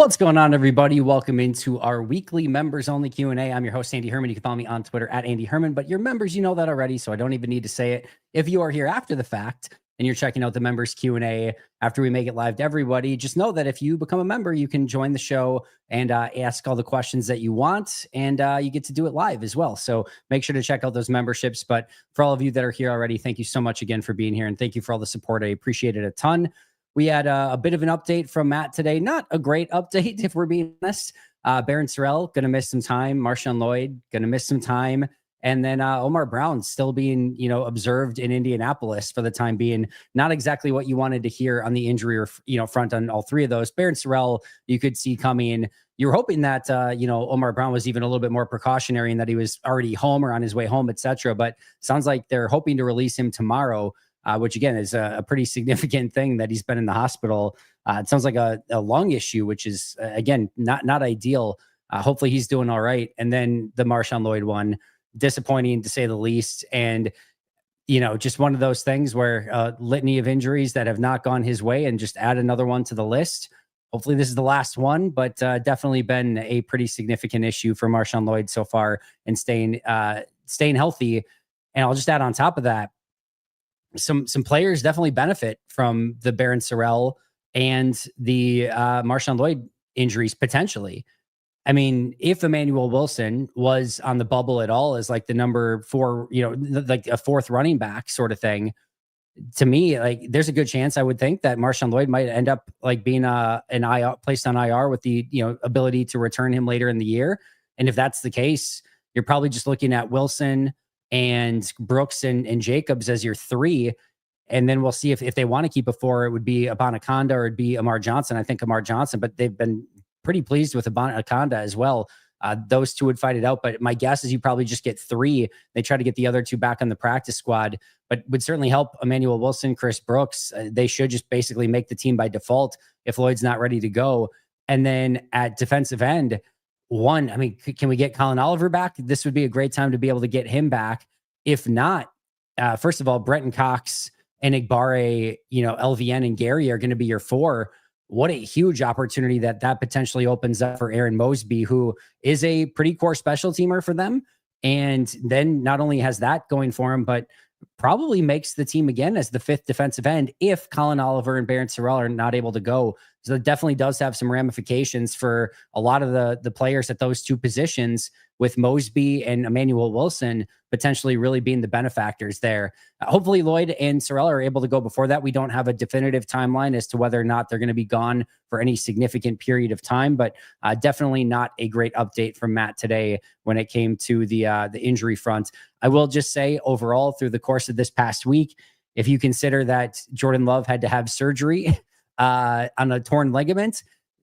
What's going on, everybody? Welcome into our weekly members only Q&A. I'm your host, Andy Herman. You can follow me on Twitter at Andy Herman, but your members, you know that already, so I don't even need to say it. If you are here after the fact and you're checking out the members Q&A after we make it live to everybody, just know that if you become a member, you can join the show and ask all the questions that you want, and you get to do it live as well. So make sure to check out those memberships. But for all of you that are here already, thank you so much again for being here, and thank you for all the support. I appreciate it a ton. We had a bit of an update from Matt today. Not a great update, if we're being honest. Barron Sorrell, going to miss some time. Marshawn Lloyd, going to miss some time. And then Omar Brown still being, observed in Indianapolis for the time being. Not exactly what you wanted to hear on the injury or, front on all three of those. Barron Sorrell, you could see coming. You were hoping that, Omar Brown was even a little bit more precautionary and that he was already home or on his way home, etc. But sounds like they're hoping to release him tomorrow. Which again is a pretty significant thing that he's been in the hospital. It sounds like a lung issue, which is again not ideal. Hopefully he's doing all right. And then the Marshawn Lloyd one, disappointing to say the least. And just one of those things where litany of injuries that have not gone his way, and just add another one to the list. Hopefully this is the last one, but definitely been a pretty significant issue for Marshawn Lloyd so far, and staying healthy. And I'll just add on top of that, some players definitely benefit from the Barron Sorrell and the Marshawn Lloyd injuries potentially. I mean, if Emmanuel Wilson was on the bubble at all as like the number 4, like a fourth running back sort of thing, to me, like there's a good chance I would think that Marshawn Lloyd might end up like being an IR, placed on IR with the ability to return him later in the year. And if that's the case, you're probably just looking at Wilson and Brooks and Jacobs as your 3. And then we'll see if they want to keep a 4, it would be Abanaconda or it'd be Amar Johnson. I think Amar Johnson, but they've been pretty pleased with Abanaconda as well. Those two would fight it out. But my guess is you probably just get 3. They try to get the other 2 back on the practice squad, but would certainly help Emmanuel Wilson, Chris Brooks. They should just basically make the team by default if Lloyd's not ready to go. And then at defensive end, can we get Colin Oliver back? This would be a great time to be able to get him back. If not, first of all, Brenton Cox and Igbare, LVN and Gary are going to be your 4. What a huge opportunity that potentially opens up for Aaron Mosby, who is a pretty core special teamer for them. And then not only has that going for him, but probably makes the team again as the 5th defensive end if Colin Oliver and Barron Sorrell are not able to go. So it definitely does have some ramifications for a lot of the players at those 2 positions, with Mosby and Emmanuel Wilson potentially really being the benefactors there. Hopefully Lloyd and Sorrell are able to go before that. We don't have a definitive timeline as to whether or not they're going to be gone for any significant period of time, but definitely not a great update from Matt today when it came to the injury front. I will just say overall through the course of this past week, if you consider that Jordan Love had to have surgery on a torn ligament,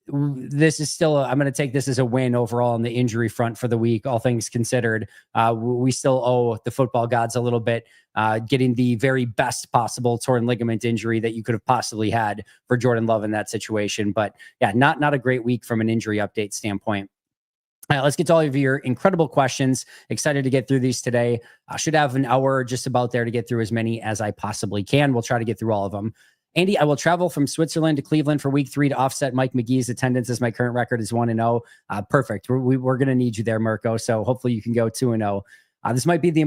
this is still, I'm going to take this as a win overall on the injury front for the week, all things considered. We still owe the football gods a little bit, getting the very best possible torn ligament injury that you could have possibly had for Jordan Love in that situation. But yeah, not a great week from an injury update standpoint. All right, let's get to all of your incredible questions. Excited to get through these today. I should have an hour just about there to get through as many as I possibly can. We'll try to get through all of them. Andy, I will travel from Switzerland to Cleveland for week 3 to offset Mike McGee's attendance, as my current record is 1-0. Perfect. We're going to need you there, Mirko. So hopefully you can go 2-0. This might be the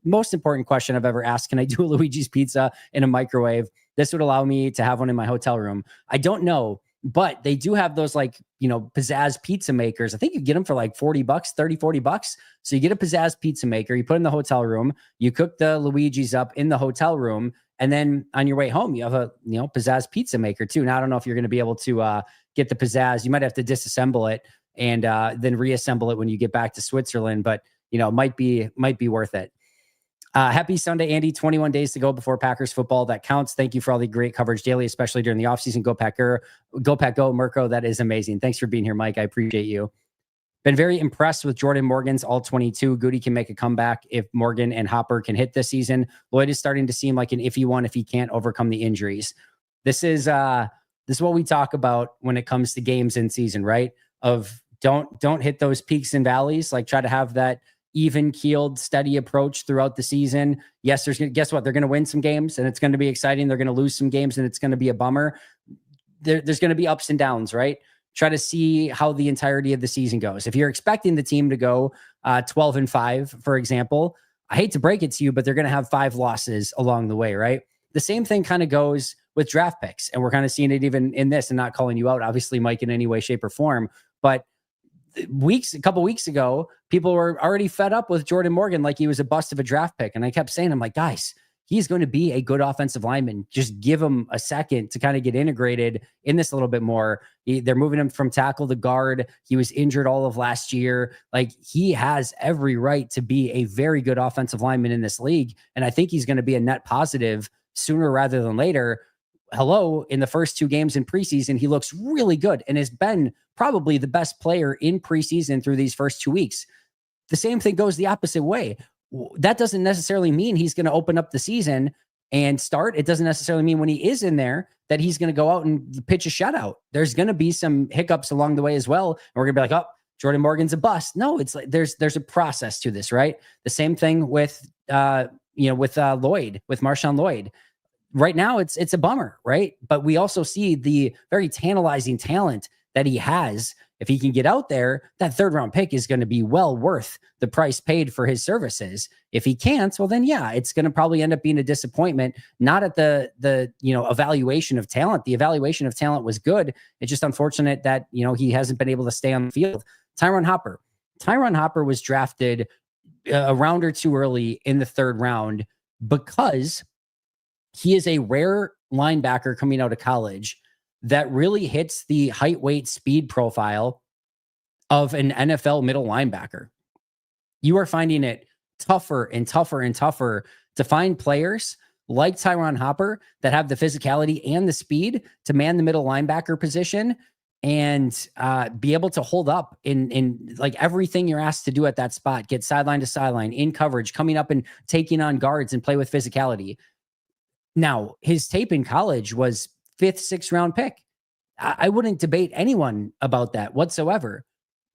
most important question I've ever asked. Can I do a Luigi's Pizza in a microwave? This would allow me to have one in my hotel room. I don't know, but they do have those pizzazz pizza makers. I think you get them for like $40, $30-$40. So you get a pizzazz pizza maker, you put in the hotel room, you cook the Luigi's up in the hotel room, and then on your way home, you have a pizzazz pizza maker too. Now I don't know if you're going to be able to get the pizzazz. You might have to disassemble it and then reassemble it when you get back to Switzerland. But might be worth it. Happy Sunday, Andy. 21 days to go before Packers football. That counts. Thank you for all the great coverage daily, especially during the offseason. Go Packer. Go Pack Go, Mirko. That is amazing. Thanks for being here, Mike. I appreciate you. Been very impressed with Jordan Morgan's all 22. Goody can make a comeback if Morgan and Hopper can hit this season. Lloyd is starting to seem like an iffy one if he can't overcome the injuries. This is what we talk about when it comes to games in season, right? Of don't hit those peaks and valleys. Like try to have that even-keeled, steady approach throughout the season. Yes, guess what? They're going to win some games and it's going to be exciting. They're going to lose some games and it's going to be a bummer. There's going to be ups and downs, right? try to see how the entirety of the season goes. If you're expecting the team to go 12-5, for example, I hate to break it to you, but they're going to have 5 losses along the way, right? The same thing kind of goes with draft picks. And we're kind of seeing it even in this, and not calling you out, obviously, Mike, in any way, shape, or form. But a couple weeks ago, people were already fed up with Jordan Morgan like he was a bust of a draft pick. And I kept saying, I'm like, guys, he's going to be a good offensive lineman. Just give him a second to kind of get integrated in this a little bit more. They're moving him from tackle to guard. He was injured all of last year. Like, he has every right to be a very good offensive lineman in this league. And I think he's going to be a net positive sooner rather than later. Hello, in the first 2 games in preseason, he looks really good and has been probably the best player in preseason through these first 2 weeks. The same thing goes the opposite way. That doesn't necessarily mean he's going to open up the season and start. It doesn't necessarily mean when he is in there that he's going to go out and pitch a shutout. There's going to be some hiccups along the way as well. And we're going to be like, oh, Jordan Morgan's a bust. No, it's like there's a process to this, right? The same thing with Lloyd, with Marshawn Lloyd. Right now, it's a bummer, right? But we also see the very tantalizing talent that he has. If he can get out there, that 3rd round pick is going to be well worth the price paid for his services. If he can't, well, then yeah, it's going to probably end up being a disappointment. Not at the evaluation of talent. The evaluation of talent was good. It's just unfortunate that he hasn't been able to stay on the field. Tyron Hopper was drafted a round or 2 early in the 3rd round because he is a rare linebacker coming out of college that really hits the height, weight, speed profile of an NFL middle linebacker. You are finding it tougher and tougher and tougher to find players like Tyron Hopper that have the physicality and the speed to man the middle linebacker position and be able to hold up in like everything you're asked to do at that spot, get sideline to sideline, in coverage, coming up and taking on guards and play with physicality. Now, his tape in college was 5th, 6th round pick. I wouldn't debate anyone about that whatsoever.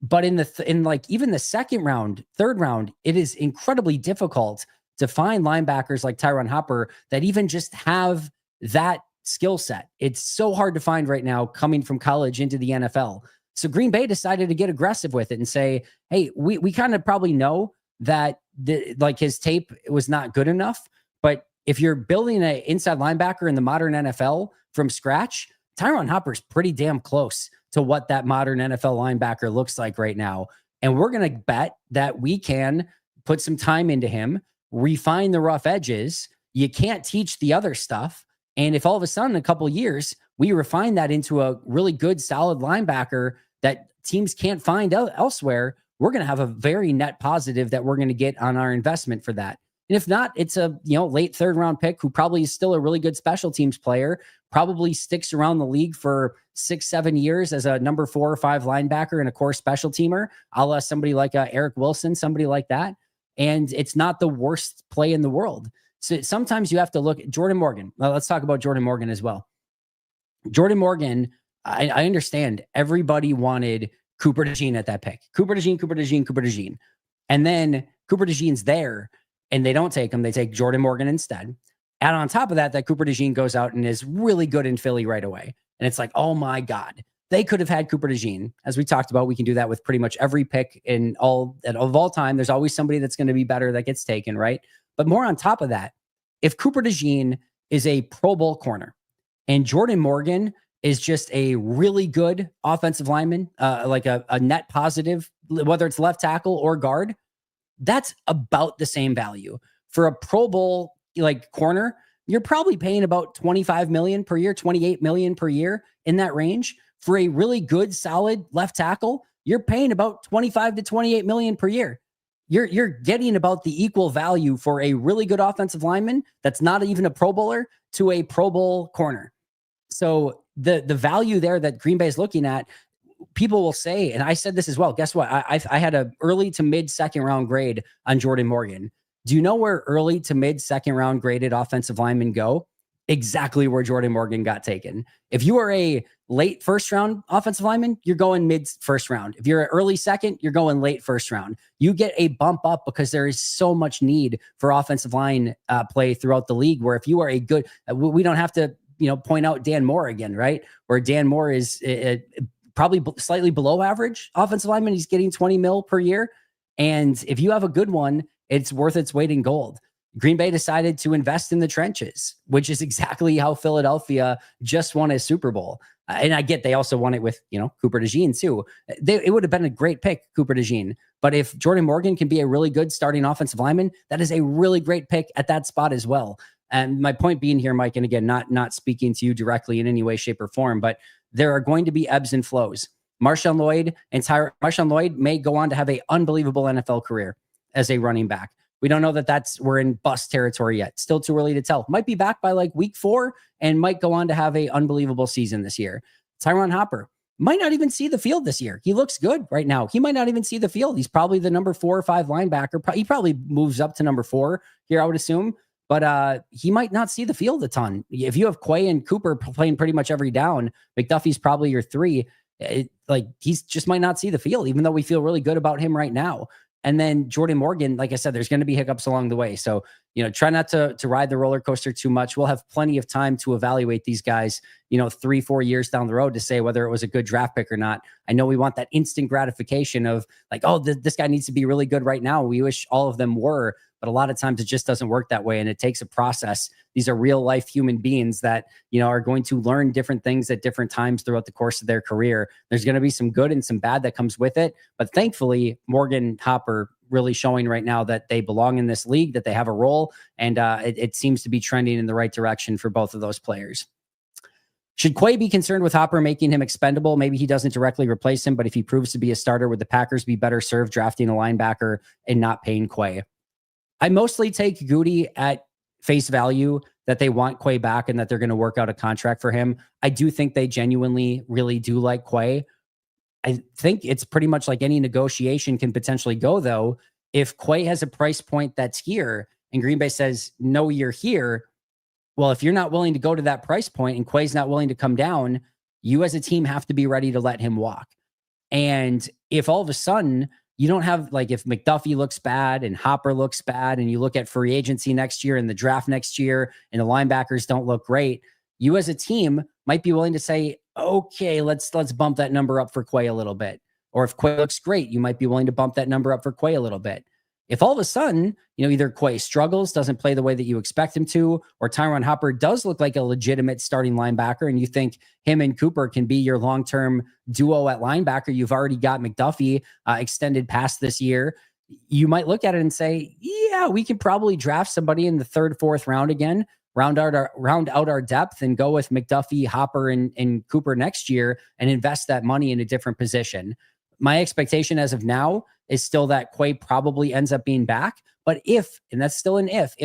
But in even the 2nd round, 3rd round, it is incredibly difficult to find linebackers like Tyron Hopper that even just have that skill set. It's so hard to find right now coming from college into the NFL. So Green Bay decided to get aggressive with it and say, hey, we kind of probably know that his tape was not good enough, but if you're building an inside linebacker in the modern NFL from scratch, Tyron Hopper's pretty damn close to what that modern NFL linebacker looks like right now. And we're going to bet that we can put some time into him, refine the rough edges. You can't teach the other stuff. And if all of a sudden, in a couple of years, we refine that into a really good, solid linebacker that teams can't find elsewhere, we're going to have a very net positive that we're going to get on our investment for that. And if not, it's a late 3rd round pick who probably is still a really good special teams player, probably sticks around the league for 6-7 years as a number 4 or 5 linebacker and a core special teamer, a la somebody like Eric Wilson, somebody like that. And it's not the worst play in the world. So sometimes you have to look at Jordan Morgan. Well, let's talk about Jordan Morgan as well. Jordan Morgan, I understand everybody wanted Cooper DeJean at that pick. Cooper DeJean. And then Cooper DeJean's there, and they don't take him. They take Jordan Morgan instead. And on top of that, Cooper DeJean goes out and is really good in Philly right away. And it's like, oh my God, they could have had Cooper DeJean. As we talked about, we can do that with pretty much every pick of all time. There's always somebody that's going to be better that gets taken, right? But more on top of that, if Cooper DeJean is a Pro Bowl corner and Jordan Morgan is just a really good offensive lineman, like a net positive, whether it's left tackle or guard, that's about the same value. For a Pro Bowl corner, you're probably paying about $25 million per year, $28 million per year, in that range. For a really good, solid left tackle, you're paying about $25 to $28 million per year. You're getting about the equal value for a really good offensive lineman that's not even a Pro Bowler to a Pro Bowl corner. So the value there that Green Bay is looking at, people will say, and I said this as well, guess what? I had a early to mid 2nd round grade on Jordan Morgan. Do you know where early to mid 2nd round graded offensive linemen go? Exactly where Jordan Morgan got taken. If you are a late 1st round offensive lineman, you're going mid 1st round. If you're an early 2nd, you're going late 1st round. You get a bump up because there is so much need for offensive line play throughout the league, where if you are a good, we don't have to point out Dan Moore again, right? Where Dan Moore is probably slightly below average offensive lineman. He's getting 20 mil per year. And if you have a good one, it's worth its weight in gold. Green Bay decided to invest in the trenches, which is exactly how Philadelphia just won a Super Bowl. And I get they also won it with, Cooper DeJean too. It would have been a great pick, Cooper DeJean. But if Jordan Morgan can be a really good starting offensive lineman, that is a really great pick at that spot as well. And my point being here, Mike, and again, not speaking to you directly in any way, shape, or form, but there are going to be ebbs and flows. Marshawn Lloyd may go on to have an unbelievable NFL career as a running back. We don't know we're in bust territory yet. Still too early to tell. Might be back by like week 4 and might go on to have an unbelievable season this year. Tyron Hopper might not even see the field this year. He looks good right now. He might not even see the field. He's probably the number 4 or 5 linebacker. He probably moves up to number 4 here, I would assume. But he might not see the field a ton. If you have Quay and Cooper playing pretty much every down, McDuffie's probably your 3. He's just might not see the field, even though we feel really good about him right now. And then Jordan Morgan, like I said, there's going to be hiccups along the way. So, try not to ride the roller coaster too much. We'll have plenty of time to evaluate these guys, 3-4 years down the road to say whether it was a good draft pick or not. I know we want that instant gratification of like, oh, this guy needs to be really good right now. We wish all of them were, but a lot of times it just doesn't work that way. And it takes a process. These are real life human beings that, are going to learn different things at different times throughout the course of their career. There's going to be some good and some bad that comes with it. But thankfully, Morgan, Hopper really showing right now that they belong in this league, that they have a role. And it seems to be trending in the right direction for both of those players. Should Quay be concerned with Hopper making him expendable? Maybe he doesn't directly replace him, but if he proves to be a starter, would the Packers be better served drafting a linebacker and not paying Quay? I mostly take Goody at face value that they want Quay back and that they're going to work out a contract for him. I do think they genuinely really do like Quay. I think it's pretty much like any negotiation can potentially go, though. If Quay has a price point that's here and Green Bay says, no, you're here. Well, if you're not willing to go to that price point and Quay's not willing to come down, you as a team have to be ready to let him walk. And if all of a sudden you don't have, like, if McDuffie looks bad and Hopper looks bad and you look at free agency next year and the draft next year and the linebackers don't look great, you as a team might be willing to say, okay, let's bump that number up for Quay a little bit. Or if Quay looks great, you might be willing to bump that number up for Quay a little bit. If all of a sudden, either Quay struggles, doesn't play the way that you expect him to, or Tyron Hopper does look like a legitimate starting linebacker and you think him and Cooper can be your long-term duo at linebacker, you've already got McDuffie extended past this year, you might look at it and say, yeah, we can probably draft somebody in the 3rd, 4th round again, round out our depth and go with McDuffie, Hopper, and Cooper next year and invest that money in a different position. My expectation as of now is still that Quay probably ends up being back. But if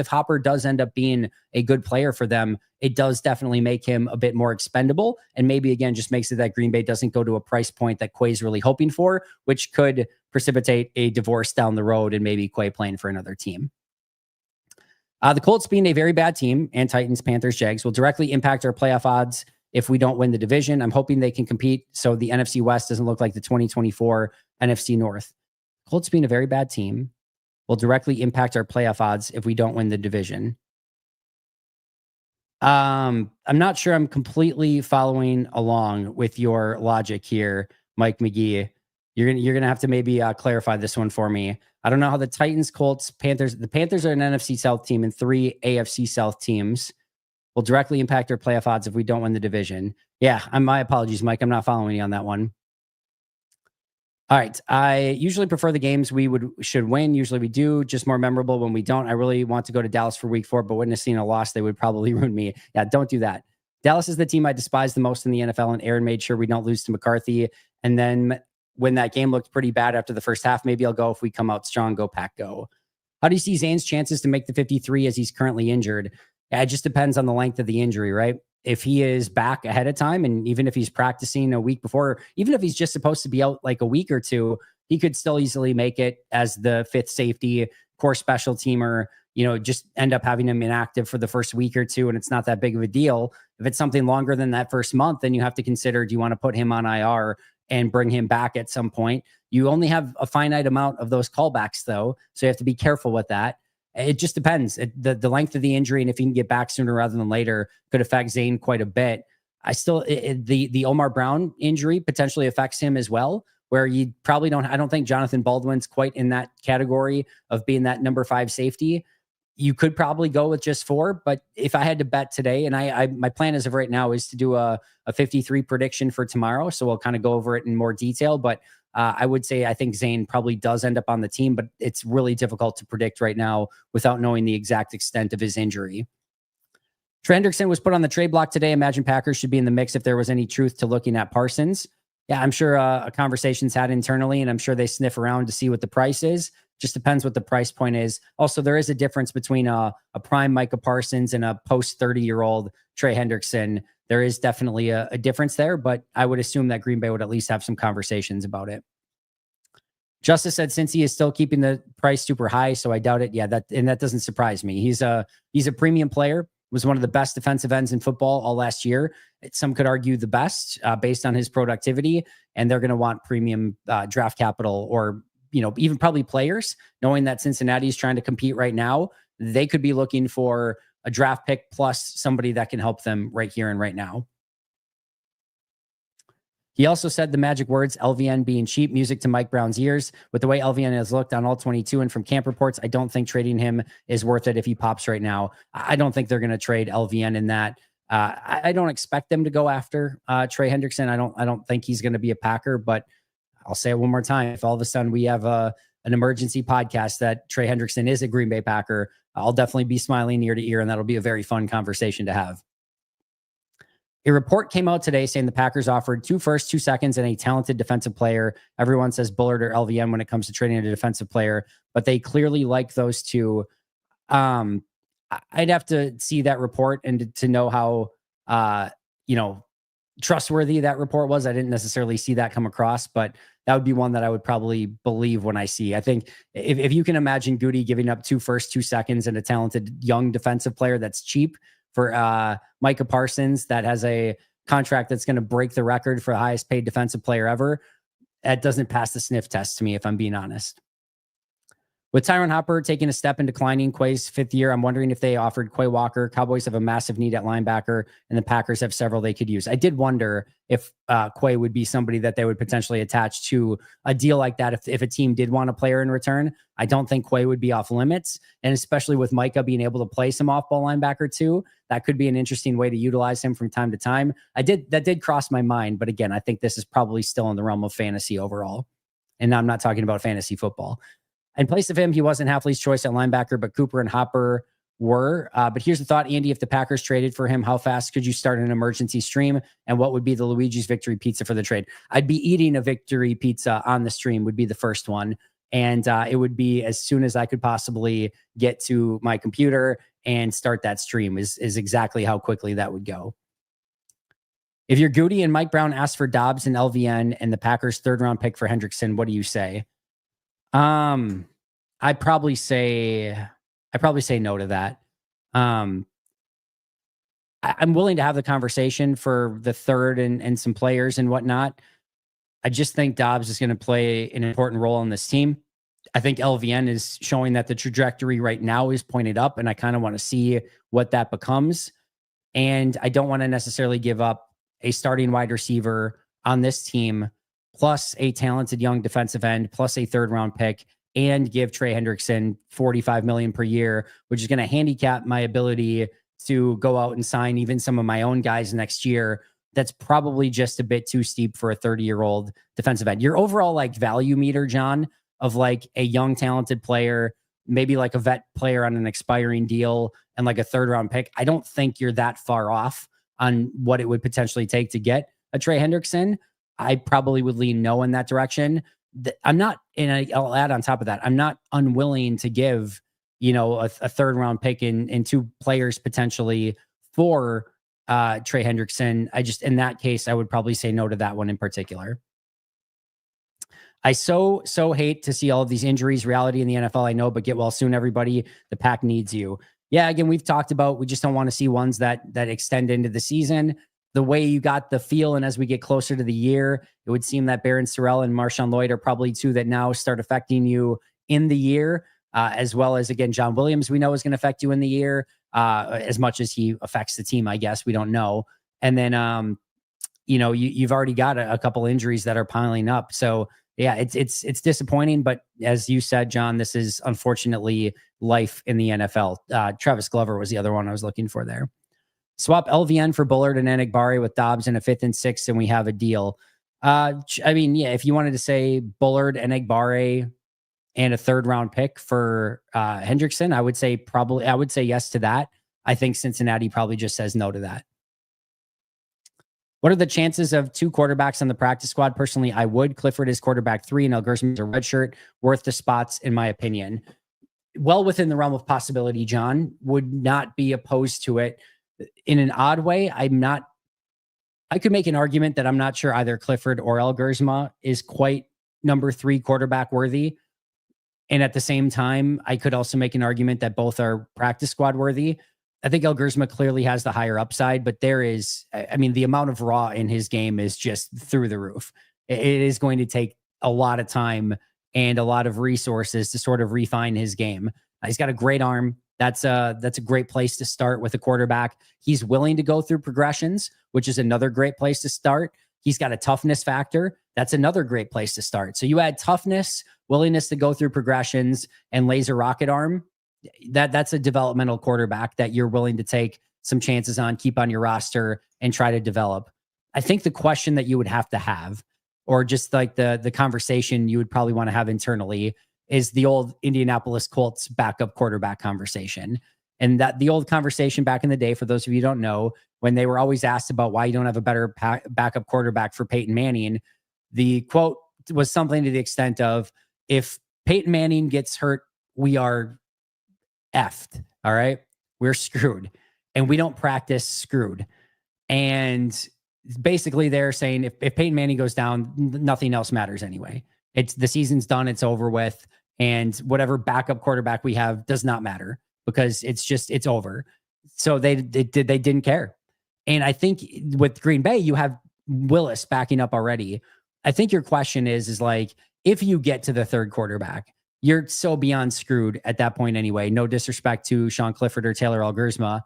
Hopper does end up being a good player for them, it does definitely make him a bit more expendable. And maybe, again, just makes it that Green Bay doesn't go to a price point that Quay's really hoping for, which could precipitate a divorce down the road and maybe Quay playing for another team. The Colts being a very bad team, and Titans, Panthers, Jags, will directly impact our playoff odds if we don't win the division. I'm hoping they can compete so the NFC West doesn't look like the 2024 NFC North. Colts being a very bad team will directly impact our playoff odds if we don't win the division. I'm not sure I'm completely following along with your logic here, Mike McGee. You're gonna have to maybe clarify this one for me. I don't know how the Titans, Colts, Panthers. The Panthers are an NFC South team and 3 AFC South teams will directly impact our playoff odds if we don't win the division. Yeah, my apologies, Mike. I'm not following you on that one. All right. I usually prefer the games we should win. Usually we do, just more memorable when we don't. I really want to go to Dallas for week 4, but witnessing a loss, they would probably ruin me. Yeah, don't do that. Dallas is the team I despise the most in the NFL, and Aaron made sure we don't lose to McCarthy. And then when that game looked pretty bad after the first half, maybe I'll go if we come out strong. Go Pack, go. How do you see Zane's chances to make the 53 as he's currently injured? Yeah, it just depends on the length of the injury, right? If he is back ahead of time, and even if he's practicing a week before, even if he's just supposed to be out like a week or two, he could still easily make it as the 5th safety, core special teamer, just end up having him inactive for the first week or two, and it's not that big of a deal. If it's something longer than that first month, then you have to consider, do you want to put him on IR and bring him back at some point? You only have a finite amount of those callbacks, though, so you have to be careful with that. It just depends. The length of the injury and if he can get back sooner rather than later could affect Zane quite a bit. the Omar Brown injury potentially affects him as well, where you probably don't. I don't think Jonathan Baldwin's quite in that category of being that number 5 safety. You could probably go with just 4, but if I had to bet today, and my plan as of right now is to do a 53 prediction for tomorrow, so we'll kind of go over it in more detail. But I would say I think Zane probably does end up on the team, but it's really difficult to predict right now without knowing the exact extent of his injury. Trey Hendrickson was put on the trade block today. Imagine Packers should be in the mix if there was any truth to looking at Parsons. Yeah, I'm sure a conversation's had internally, and I'm sure they sniff around to see what the price is. Just depends what the price point is. Also, there is a difference between a prime Micah Parsons and a post 30-year-old Trey Hendrickson. There is definitely a difference there, but I would assume that Green Bay would at least have some conversations about it. Justice said since he is still keeping the price super high, so I doubt it. Yeah, that doesn't surprise me. He's a premium player. Was one of the best defensive ends in football all last year. Some could argue the best based on his productivity, and they're going to want premium draft capital, or even probably players, knowing that Cincinnati is trying to compete right now. They could be looking for a draft pick plus somebody that can help them right here and right now. He also said the magic words, LVN being cheap, music to Mike Brown's ears. With the way LVN has looked on all 22 and from camp reports, I don't think trading him is worth it if he pops right now. I don't think they're going to trade LVN in that. I don't expect them to go after Trey Hendrickson. I don't think he's going to be a Packer, but I'll say it one more time. If all of a sudden we have an emergency podcast that Trey Hendrickson is a Green Bay Packer, I'll definitely be smiling ear to ear, and that'll be a very fun conversation to have. A report came out today saying the Packers offered 2 firsts, 2 seconds, and a talented defensive player. Everyone says Bullard or LVM when it comes to trading a defensive player, but they clearly like those two. I'd have to see that report and to know how, trustworthy that report was. I didn't necessarily see that come across, but that would be one that I would probably believe when I see. I think if you can imagine Goody giving up 2 firsts, 2 seconds, and a talented young defensive player that's cheap for Micah Parsons, that has a contract that's going to break the record for the highest paid defensive player ever, that doesn't pass the sniff test to me, if I'm being honest. With Tyron Hopper taking a step and declining Quay's 5th year, I'm wondering if they offered Quay Walker. Cowboys have a massive need at linebacker, and the Packers have several they could use. I did wonder if Quay would be somebody that they would potentially attach to a deal like that if a team did want a player in return. I don't think Quay would be off limits, and especially with Micah being able to play some off-ball linebacker too, that could be an interesting way to utilize him from time to time. That did cross my mind, but again, I think this is probably still in the realm of fantasy overall, and I'm not talking about fantasy football. In place of him, he wasn't Hafley's choice at linebacker, but Cooper and Hopper were. But here's the thought, Andy, if the Packers traded for him, how fast could you start an emergency stream? And what would be the Luigi's Victory Pizza for the trade? I'd be eating a victory pizza on the stream would be the first one. And it would be as soon as I could possibly get to my computer and start that stream is exactly how quickly that would go. If you're Goody and Mike Brown asked for Dobbs and LVN and the Packers 3rd round pick for Hendrickson, what do you say? I'd probably say no to that. I'm willing to have the conversation for the 3rd and some players and whatnot. I just think Dobbs is going to play an important role on this team. I think LVN is showing that the trajectory right now is pointed up, and I kind of want to see what that becomes. And I don't want to necessarily give up a starting wide receiver on this team, plus a talented young defensive end, plus a 3rd round pick, and give Trey Hendrickson $45 million per year, which is going to handicap my ability to go out and sign even some of my own guys next year. That's probably just a bit too steep for a 30-year-old defensive end. Your overall value meter, John, of a young talented player, maybe a vet player on an expiring deal and a 3rd round pick, I don't think you're that far off on what it would potentially take to get a Trey Hendrickson. I probably would lean no in that direction. I'm not, and I'll add on top of that, I'm not unwilling to give, a 3rd round pick and 2 players potentially for Trey Hendrickson. In that case, I would probably say no to that one in particular. I so hate to see all of these injuries. Reality in the NFL, I know, but get well soon, everybody. The Pack needs you. Yeah, again, we've talked about, we just don't want to see ones that extend into the season. The way you got the feel, and as we get closer to the year, it would seem that Barron Sorrell and Marshawn Lloyd are probably 2 that now start affecting you in the year, as well as, again, John Williams, we know is going to affect you in the year, as much as he affects the team, I guess. We don't know. And then, you've already got a couple injuries that are piling up. So yeah, it's disappointing. But as you said, John, this is unfortunately life in the NFL. Travis Glover was the other one I was looking for there. Swap LVN for Bullard and Enagbare with Dobbs in a 5th and 6th, and we have a deal. If you wanted to say Bullard, Enagbare, and a 3rd round pick for Hendrickson, I would say yes to that. I think Cincinnati probably just says no to that. What are the chances of 2 quarterbacks on the practice squad? Personally, I would. Clifford is quarterback 3 and Elgersman is a redshirt, worth the spots, in my opinion. Well within the realm of possibility, John. Would not be opposed to it. In an odd way, I could make an argument that I'm not sure either Clifford or Elgersma is quite number 3 quarterback worthy. And at the same time, I could also make an argument that both are practice squad worthy. I think Elgersma clearly has the higher upside, but the amount of raw in his game is just through the roof. It is going to take a lot of time and a lot of resources to sort of refine his game. He's got a great arm. That's a great place to start with a quarterback. He's willing to go through progressions, which is another great place to start. He's got a toughness factor. That's another great place to start. So you add toughness, willingness to go through progressions, and laser rocket arm. That's a developmental quarterback that you're willing to take some chances on, keep on your roster, and try to develop. I think the question that you would have to have, or just like the conversation you would probably want to have internally, is the old Indianapolis Colts backup quarterback conversation. And that the old conversation back in the day, for those of you who don't know, when they were always asked about why you don't have a better backup quarterback for Peyton Manning, the quote was something to the extent of, if Peyton Manning gets hurt, we are effed. All right. We're screwed. And we don't practice screwed. And basically they're saying if Peyton Manning goes down, nothing else matters anyway. It's the season's done. It's over with. And whatever backup quarterback we have does not matter, because it's over. So they didn't care. And I think with Green Bay, you have Willis backing up already. I think your question is like, if you get to the 3rd quarterback, you're so beyond screwed at that point anyway. No disrespect to Sean Clifford or Taylor Elgersma.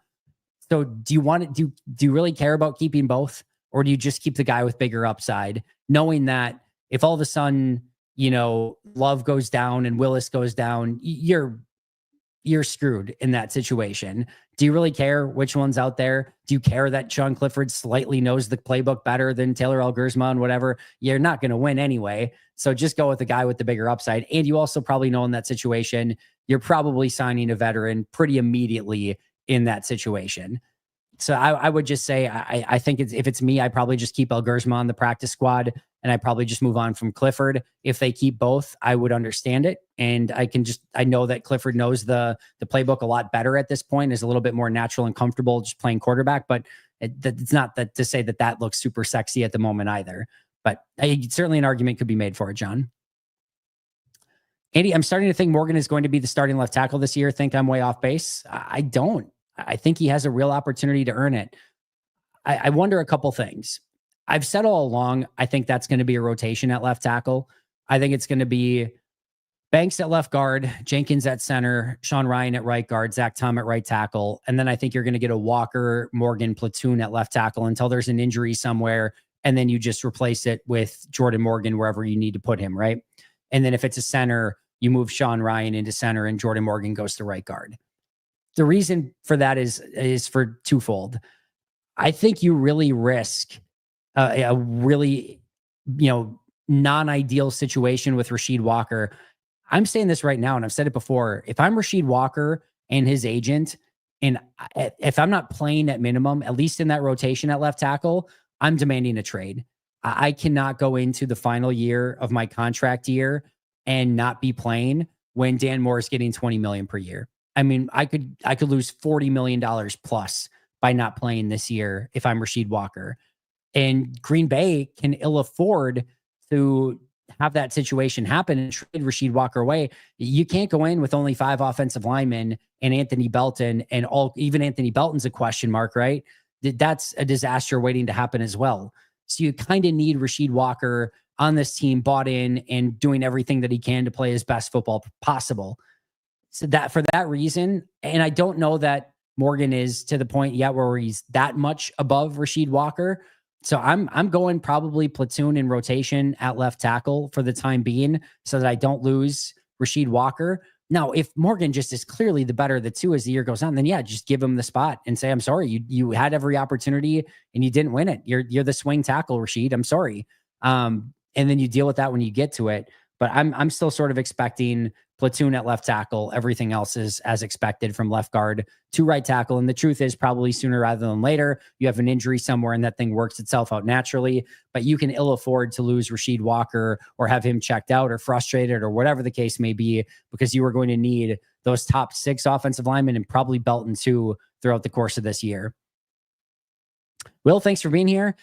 So do you really care about keeping both? Or do you just keep the guy with bigger upside, knowing that if all of a sudden, Love goes down and Willis goes down, you're screwed in that situation? Do you really care which one's out there? Do you care that Sean Clifford slightly knows the playbook better than Taylor Elgersma and whatever? You're not going to win anyway. So just go with the guy with the bigger upside. And you also probably know in that situation, you're probably signing a veteran pretty immediately in that situation. So I would just say, I think if it's me, I probably just keep Elgersma on the practice squad, and I probably just move on from Clifford. If they keep both, I would understand it. And I know that Clifford knows the playbook a lot better at this point, is a little bit more natural and comfortable just playing quarterback, but it's not that to say that looks super sexy at the moment either. But certainly an argument could be made for it, John. Andy, I'm starting to think Morgan is going to be the starting left tackle this year. Think I'm way off base? I don't. I think he has a real opportunity to earn it. I wonder a couple things. I've said all along, I think that's going to be a rotation at left tackle. I think it's going to be Banks at left guard, Jenkins at center, Sean Ryan at right guard, Zach Tom at right tackle. And then I think you're going to get a Walker Morgan platoon at left tackle until there's an injury somewhere. And then you just replace it with Jordan Morgan wherever you need to put him, right? And then if it's a center, you move Sean Ryan into center and Jordan Morgan goes to right guard. The reason for that is for twofold. I think you really risk a really, non-ideal situation with Rasheed Walker. I'm saying this right now, and I've said it before. If I'm Rasheed Walker and his agent, and if I'm not playing at minimum, at least in that rotation at left tackle, I'm demanding a trade. I cannot go into the final year of my contract year and not be playing when Dan Moore is getting $20 million per year. I mean, I could lose $40 million plus by not playing this year if I'm Rasheed Walker. And Green Bay can ill afford to have that situation happen and trade Rasheed Walker away. You can't go in with only 5 offensive linemen and Anthony Belton, and even Anthony Belton's a question mark, right? That's a disaster waiting to happen as well. So you kind of need Rasheed Walker on this team, bought in and doing everything that he can to play his best football possible. So that for that reason, and I don't know that Morgan is to the point yet where he's that much above Rasheed Walker. So I'm going probably platoon in rotation at left tackle for the time being so that I don't lose Rasheed Walker. Now, if Morgan just is clearly the better of the two as the year goes on, then yeah, just give him the spot and say, I'm sorry, you had every opportunity and you didn't win it. You're the swing tackle, Rasheed. I'm sorry. And then you deal with that when you get to it. But I'm still sort of expecting platoon at left tackle. Everything else is as expected from left guard to right tackle. And the truth is probably sooner rather than later, you have an injury somewhere and that thing works itself out naturally. But you can ill afford to lose Rasheed Walker or have him checked out or frustrated or whatever the case may be, because you are going to need those top 6 offensive linemen and probably Belton too throughout the course of this year. Will, thanks for being here.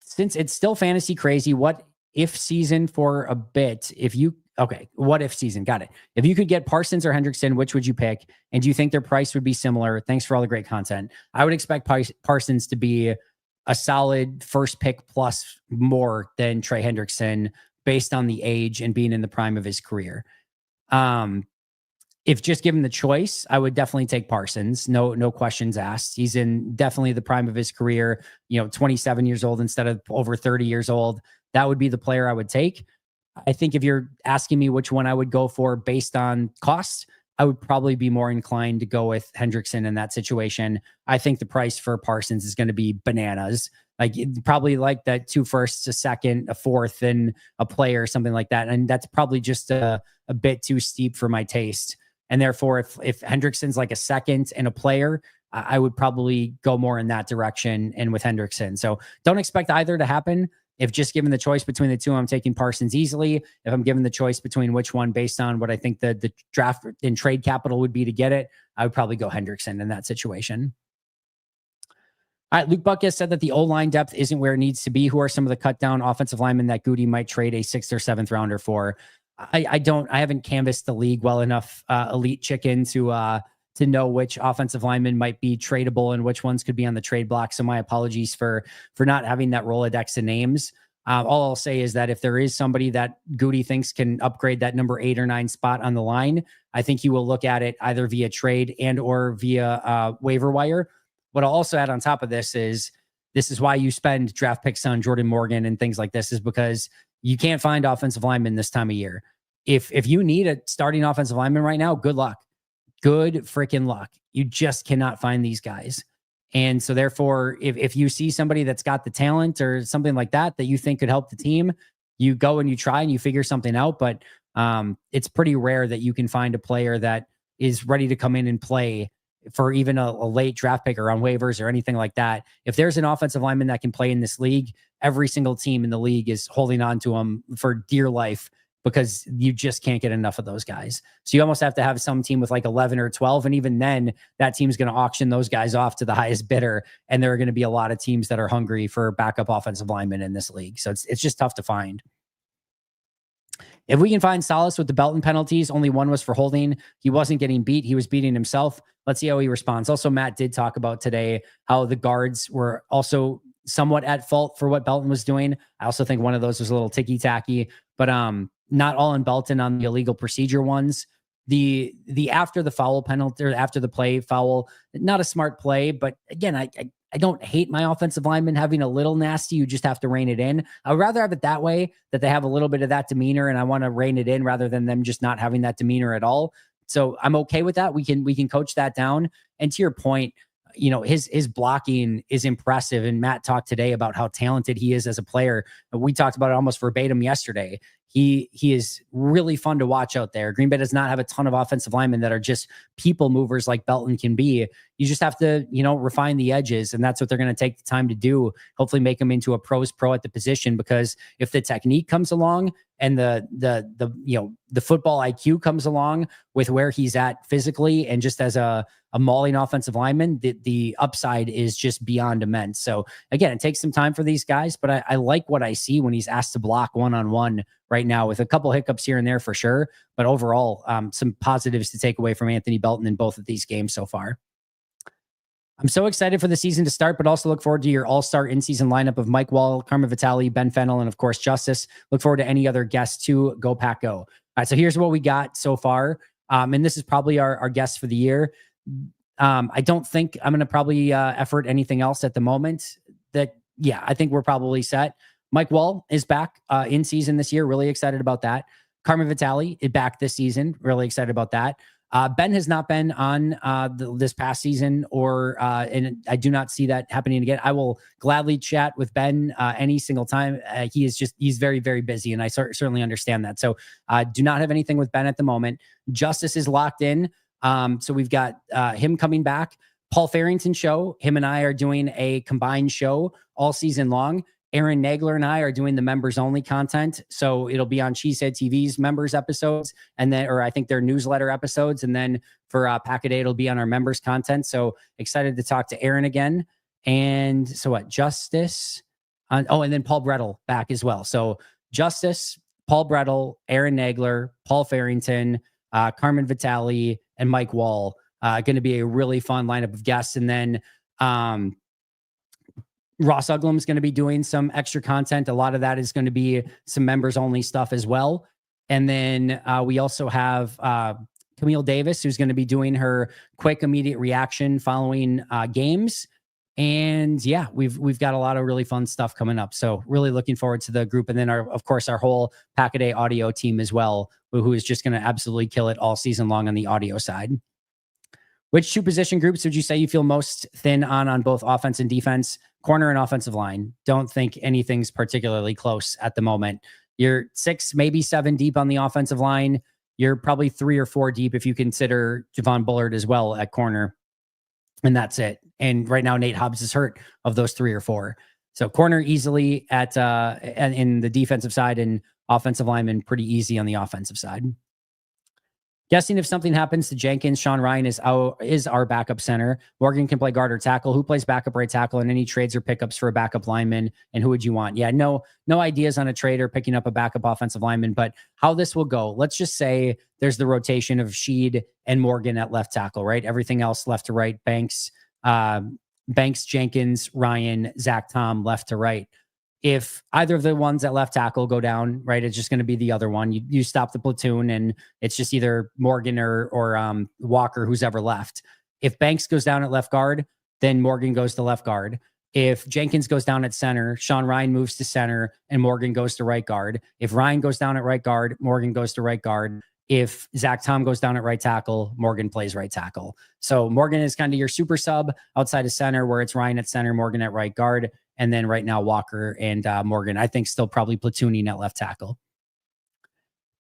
Since it's still fantasy crazy, what if season for a bit? What if season? Got it. If you could get Parsons or Hendrickson, which would you pick? And do you think their price would be similar? Thanks for all the great content. I would expect Parsons to be a solid first pick plus more than Trey Hendrickson based on the age and being in the prime of his career. If just given the choice, I would definitely take Parsons. No questions asked. He's in definitely the prime of his career, 27 years old instead of over 30 years old. That would be the player I would take. I think if you're asking me which one I would go for based on cost, I would probably be more inclined to go with Hendrickson in that situation. I think the price for Parsons is going to be bananas. Like probably like that 2 firsts, a second, a fourth, and a player, something like that. And that's probably just a bit too steep for my taste. And therefore, if Hendrickson's like a second and a player, I would probably go more in that direction and with Hendrickson. So don't expect either to happen. If just given the choice between the two, I'm taking Parsons easily. If I'm given the choice between which one based on what I think the draft and trade capital would be to get it, I would probably go Hendrickson in that situation. All right, Luke Buckus said that the O-line depth isn't where it needs to be. Who are some of the cut down offensive linemen that Goody might trade a 6th or 7th rounder for? I haven't canvassed the league well enough, elite chicken, to know which offensive linemen might be tradable and which ones could be on the trade block. So my apologies for not having that Rolodex of names. All I'll say is that if there is somebody that Goody thinks can upgrade that number 8 or 9 spot on the line, I think you will look at it either via trade and or via waiver wire. What I'll also add on top of this is why you spend draft picks on Jordan Morgan and things like this, is because you can't find offensive linemen this time of year. If you need a starting offensive lineman right now, good luck. Good freaking luck. You just cannot find these guys. And so therefore, if you see somebody that's got the talent or something like that you think could help the team, you go and you try and you figure something out. But it's pretty rare that you can find a player that is ready to come in and play for even a late draft pick or on waivers or anything like that. If there's an offensive lineman that can play in this league, every single team in the league is holding on to him for dear life, because you just can't get enough of those guys. So you almost have to have some team with like 11 or 12. And even then, that team's going to auction those guys off to the highest bidder. And there are going to be a lot of teams that are hungry for backup offensive linemen in this league. So it's just tough to find. If we can find solace with the Belton penalties, only one was for holding. He wasn't getting beat. He was beating himself. Let's see how he responds. Also, Matt did talk about today how the guards were also somewhat at fault for what Belton was doing. I also think one of those was a little ticky-tacky, but not all in Belton on the illegal procedure ones. The after the foul penalty or after the play foul, not a smart play, but again, I don't hate my offensive linemen having a little nasty. You just have to rein it in. I would rather have it that way, that they have a little bit of that demeanor and I want to rein it in rather than them just not having that demeanor at all. So I'm okay with that. We can coach that down. And to your point, his blocking is impressive. And Matt talked today about how talented he is as a player. We talked about it almost verbatim yesterday. He is really fun to watch out there. Green Bay does not have a ton of offensive linemen that are just people movers like Belton can be. You just have to, refine the edges, and that's what they're going to take the time to do. Hopefully make him into a pro's pro at the position, because if the technique comes along and the football IQ comes along with where he's at physically and just as a mauling offensive lineman, the upside is just beyond immense. So again, it takes some time for these guys, but I like what I see when he's asked to block one-on-one right now, with a couple hiccups here and there for sure. But overall, some positives to take away from Anthony Belton in both of these games so far. I'm so excited for the season to start, but also look forward to your all-star in-season lineup of Mike Wall, Carmen Vitale, Ben Fennell, and of course, Justice. Look forward to any other guests too. Go Pack Go. All right, so here's what we got so far. And this is probably our guest for the year. I don't think I'm going to probably effort anything else at the moment. I think we're probably set. Mike Wall is back in season this year. Really excited about that. Carmen Vitale is back this season. Really excited about that. Ben has not been on this past season, and I do not see that happening again. I will gladly chat with Ben any single time. He's very, very busy, and I certainly understand that. So do not have anything with Ben at the moment. Justice is locked in. So we've got him coming back. Paul Farrington show. Him and I are doing a combined show all season long. Aaron Nagler and I are doing the members only content. So it'll be on Cheesehead TV's members episodes, or I think their newsletter episodes. And then for Pack-A-Day, it'll be on our members content. So excited to talk to Aaron again. And so what? Justice. And then Paul Brettel back as well. So Justice, Paul Brettel, Aaron Nagler, Paul Farrington, Carmen Vitale, and Mike Wall. Going to be a really fun lineup of guests. And then Ross Uglum's going to be doing some extra content. A lot of that is going to be some members only stuff as well. And then we also have Camille Davis, who's going to be doing her quick, immediate reaction following games. And yeah, we've got a lot of really fun stuff coming up. So really looking forward to the group. And then of course, our whole Pack-A-Day audio team as well, who is just going to absolutely kill it all season long on the audio side. Which two position groups would you say you feel most thin on both offense and defense? Corner and offensive line. Don't think anything's particularly close at the moment. You're 6, maybe 7 deep on the offensive line. You're probably 3 or 4 deep if you consider Javon Bullard as well at corner. And that's it. And right now, Nate Hobbs is hurt of those 3 or 4. So corner easily in the defensive side, and offensive lineman pretty easy on the offensive side. Guessing if something happens to Jenkins, Sean Ryan is our backup center. Morgan can play guard or tackle. Who plays backup right tackle, and any trades or pickups for a backup lineman? And who would you want? Yeah, no ideas on a trade or picking up a backup offensive lineman, but how this will go. Let's just say there's the rotation of Sheed and Morgan at left tackle, right? Everything else left to right. Banks, Jenkins, Ryan, Zach, Tom, left to right. If either of the ones at left tackle go down, right, it's just going to be the other one. You stop the platoon, and it's just either Morgan or Walker, who's ever left. If Banks goes down at left guard, then Morgan goes to left guard. If Jenkins goes down at center, Sean Ryan moves to center, and Morgan goes to right guard. If Ryan goes down at right guard, Morgan goes to right guard. If Zach Tom goes down at right tackle, Morgan plays right tackle. So Morgan is kind of your super sub outside of center, where it's Ryan at center, Morgan at right guard. And then right now, Walker and Morgan, I think, still probably platooning at left tackle.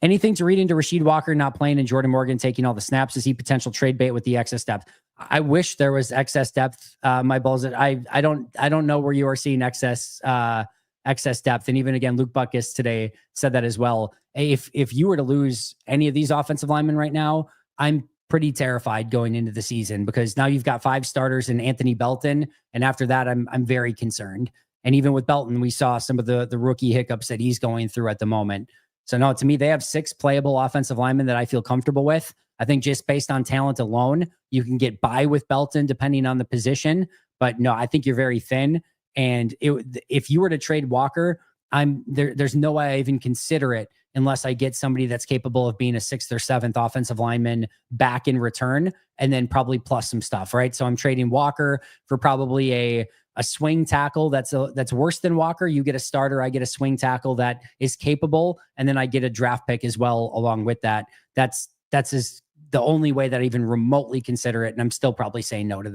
Anything to read into Rasheed Walker not playing and Jordan Morgan taking all the snaps? Is he potential trade bait with the excess depth? I wish there was excess depth. My balls. I don't know where you are seeing excess depth. And even again, Luke Butkus today said that as well. If you were to lose any of these offensive linemen right now, I'm pretty terrified going into the season, because now you've got 5 starters and Anthony Belton. And after that, I'm very concerned. And even with Belton, we saw some of the rookie hiccups that he's going through at the moment. So no, to me, they have 6 playable offensive linemen that I feel comfortable with. I think just based on talent alone, you can get by with Belton depending on the position. But no, I think you're very thin. And if you were to trade Walker, there's no way I even consider it unless I get somebody that's capable of being a 6th or 7th offensive lineman back in return, and then probably plus some stuff, right? So I'm trading Walker for probably a swing tackle that's worse than Walker. You get a starter, I get a swing tackle that is capable, and then I get a draft pick as well along with that. That's the only way that I even remotely consider it, and I'm still probably saying no to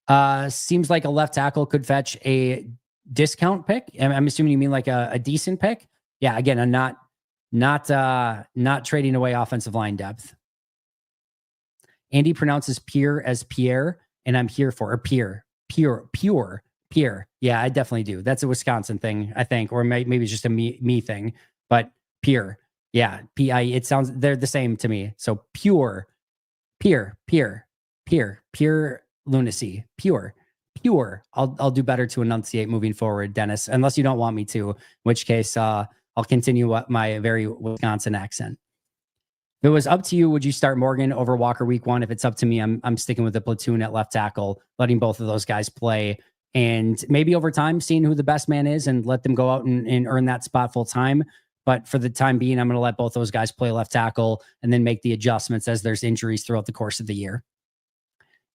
that. Seems like a left tackle could fetch a discount pick. I'm assuming you mean like a decent pick. Yeah, again, I'm not trading away offensive line depth. Andy pronounces Pierre as Pierre, and I'm here for Pierre. Yeah, I definitely do. That's a Wisconsin thing, I think, or maybe it's just a me thing. But Pierre, yeah, it sounds, they're the same to me. So pure lunacy, pure. I'll do better to enunciate moving forward, Dennis, unless you don't want me to, in which case I'll continue my very Wisconsin accent. If it was up to you, would you start Morgan over Walker week 1? If it's up to me, I'm sticking with the platoon at left tackle, letting both of those guys play, and maybe over time seeing who the best man is and let them go out and earn that spot full time. But for the time being, I'm going to let both those guys play left tackle and then make the adjustments as there's injuries throughout the course of the year.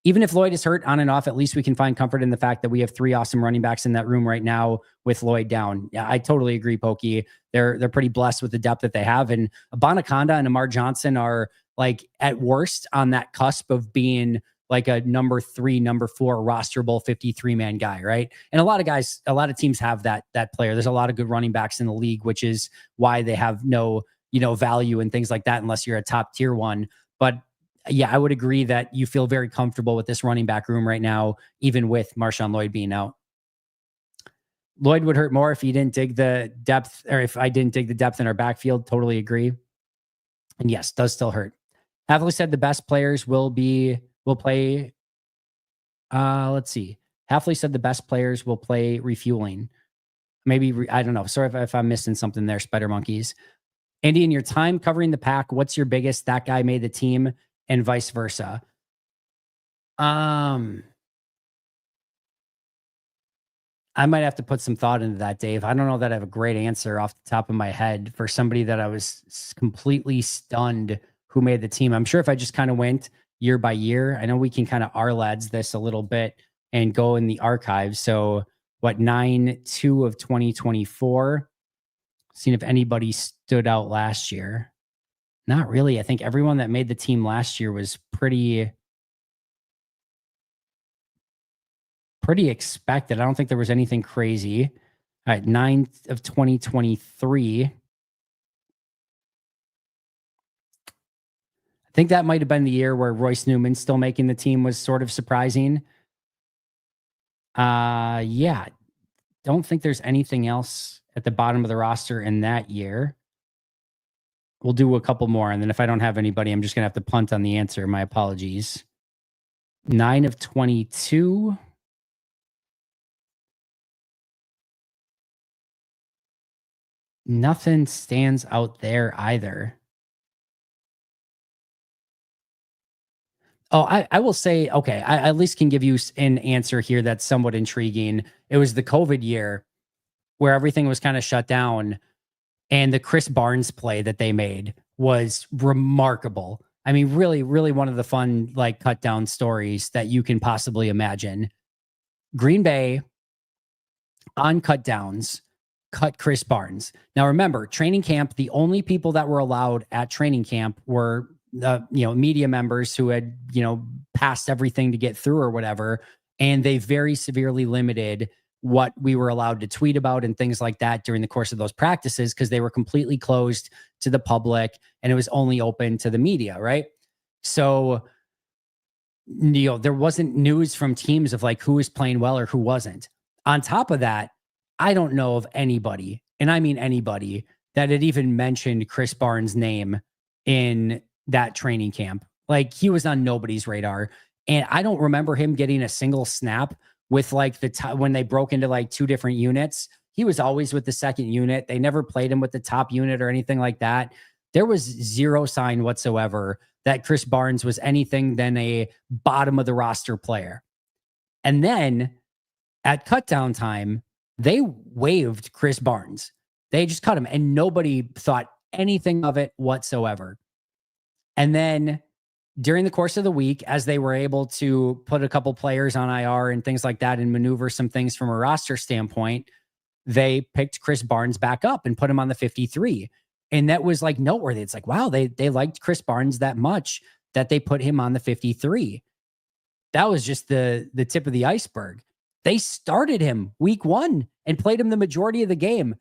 Even if Lloyd is hurt on and off, at least we can find comfort in the fact that we have 3 awesome running backs in that room right now with Lloyd down. Yeah, I totally agree, Pokey. They're pretty blessed with the depth that they have. And Abonaconda and Amar Johnson are like at worst on that cusp of being like a number 3, number 4 rosterable 53-man guy, right? And a lot of teams have that player. There's a lot of good running backs in the league, which is why they have no, value and things like that unless you're a top tier one. But yeah, I would agree that you feel very comfortable with this running back room right now, even with Marshawn Lloyd being out. Lloyd would hurt more if he didn't dig the depth, or if I didn't dig the depth in our backfield. Totally agree. And yes, does still hurt. Havley said the best players will play. Let's see. Halfley said the best players will play refueling. Maybe, I don't know. Sorry if I'm missing something there, Spider Monkeys. Andy, in your time covering the pack, what's your biggest, that guy made the team, and vice versa? I might have to put some thought into that, Dave. I don't know that I have a great answer off the top of my head for somebody that I was completely stunned who made the team. I'm sure if I just kind of went year by year, I know we can kind of RLADS this a little bit and go in the archives. So what, 9/2 of 2024, seeing if anybody stood out last year. Not really. I think everyone that made the team last year was pretty expected. I don't think there was anything crazy. All right, 9th of 2023. I think that might have been the year where Royce Newman still making the team was sort of surprising. Yeah. Don't think there's anything else at the bottom of the roster in that year. We'll do a couple more, and then if I don't have anybody, I'm just going to have to punt on the answer. My apologies. 9 of 22. Nothing stands out there either. Oh, I will say, okay, I at least can give you an answer here that's somewhat intriguing. It was the COVID year where everything was kind of shut down, and the Chris Barnes play that they made was remarkable. I mean, really, really one of the fun, like, cut down stories that you can possibly imagine. Green Bay on cut downs cut Chris Barnes. Now, remember, training camp, the only people that were allowed at training camp were media members who had, passed everything to get through or whatever. And they very severely limited what we were allowed to tweet about and things like that during the course of those practices, because they were completely closed to the public and it was only open to the media. Right. So, there wasn't news from teams of like who was playing well or who wasn't. On top of that, I don't know of anybody, and I mean anybody, that had even mentioned Chris Barnes' name in that training camp. Like, he was on nobody's radar. And I don't remember him getting a single snap with like when they broke into like 2 different units. He was always with the second unit. They never played him with the top unit or anything like that. There was zero sign whatsoever that Chris Barnes was anything than a bottom of the roster player. And then at cutdown time, they waived Chris Barnes. They just cut him, and nobody thought anything of it whatsoever. And then during the course of the week, as they were able to put a couple players on IR and things like that and maneuver some things from a roster standpoint, they picked Chris Barnes back up and put him on the 53. And that was like noteworthy. It's like, wow, they liked Chris Barnes that much that they put him on the 53. That was just the tip of the iceberg. They started him week 1 and played him the majority of the game.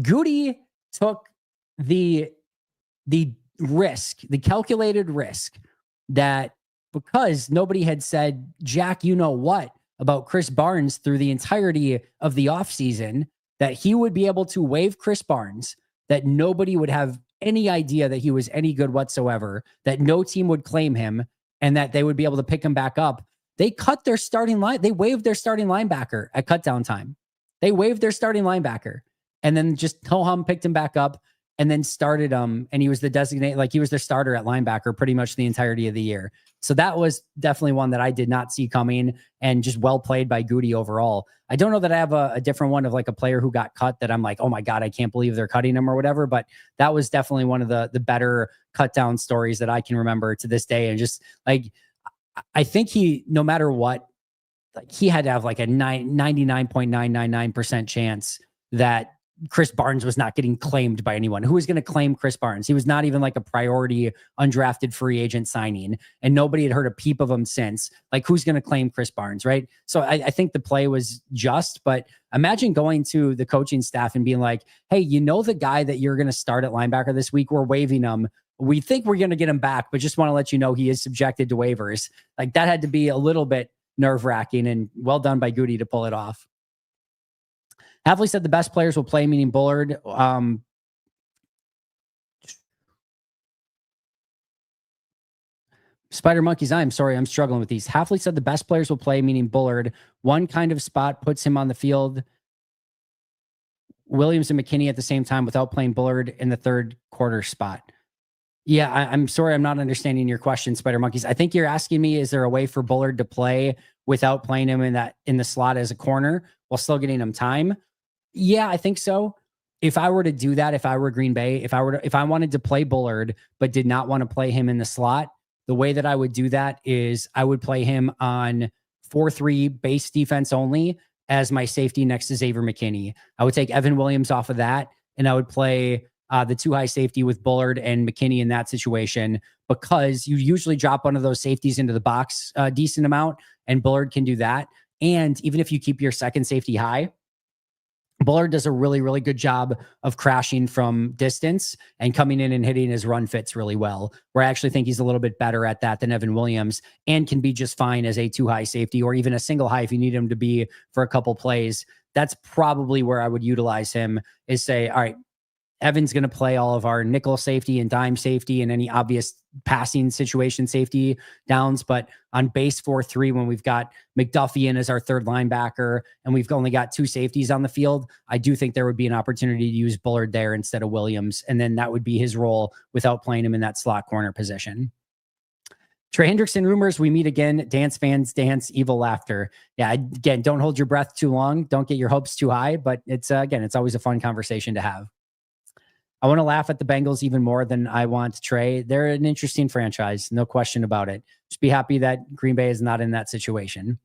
Goody took the risk, the calculated risk, that because nobody had said, Jack, you know what, about Chris Barnes through the entirety of the offseason, that he would be able to waive Chris Barnes, that nobody would have any idea that he was any good whatsoever, that no team would claim him, and that they would be able to pick him back up. They cut their starting line. They waived their starting linebacker at cutdown time. They waived their starting linebacker, and then just ho-hum picked him back up. and then started him, and he was the designated, like he was their starter at linebacker pretty much the entirety of the year. So that was definitely one that I did not see coming, and just well played by Goody overall. I don't know that I have a different one of like a player who got cut that I'm like, oh my God, I can't believe they're cutting him or whatever. But that was definitely one of the better cut down stories that I can remember to this day. And just like, I think he, no matter what, like he had to have like a 99.999% chance that Chris Barnes was not getting claimed by anyone. Who was going to claim Chris Barnes? He was not even like a priority undrafted free agent signing, and nobody had heard a peep of him since. Like, who's going to claim Chris Barnes, right? So I think the play was just, but imagine going to the coaching staff and being like, hey, you know, the guy that you're going to start at linebacker this week, we're waiving him. We think we're going to get him back, but just want to let you know he is subjected to waivers. Like, that had to be a little bit nerve-wracking, and well done by Goody to pull it off. Havley said the best players will play, meaning Bullard. Spider Monkeys, I'm sorry, I'm struggling with these. Halfley said the best players will play, meaning Bullard. One kind of spot puts him on the field. Williams and McKinney at the same time without playing Bullard in the third quarter spot. Yeah, I'm sorry, I'm not understanding your question, Spider Monkeys. I think you're asking me, is there a way for Bullard to play without playing him in the slot as a corner while still getting him time? Yeah, I think so. If I were to do that, if I were Green Bay, if I wanted to play Bullard but did not want to play him in the slot, the way that I would do that is I would play him on 4-3 base defense only as my safety next to Xavier McKinney. I would take Evan Williams off of that, and I would play the 2 high safety with Bullard and McKinney in that situation, because you usually drop one of those safeties into the box a decent amount, and Bullard can do that. And even if you keep your second safety high, Bullard does a really, really good job of crashing from distance and coming in and hitting his run fits really well, where I actually think he's a little bit better at that than Evan Williams, and can be just fine as a 2 high safety or even a single high if you need him to be for a couple plays. That's probably where I would utilize him, is say, all right, Evan's going to play all of our nickel safety and dime safety and any obvious passing situation safety downs. But on base 4-3, when we've got McDuffie in as our third linebacker and we've only got 2 safeties on the field, I do think there would be an opportunity to use Bullard there instead of Williams. And then that would be his role without playing him in that slot corner position. Trey Hendrickson rumors, we meet again. Dance fans dance, evil laughter. Yeah, again, don't hold your breath too long. Don't get your hopes too high. But it's again, it's always a fun conversation to have. I want to laugh at the Bengals even more than I want Trey. They're an interesting franchise, no question about it. Just be happy that Green Bay is not in that situation.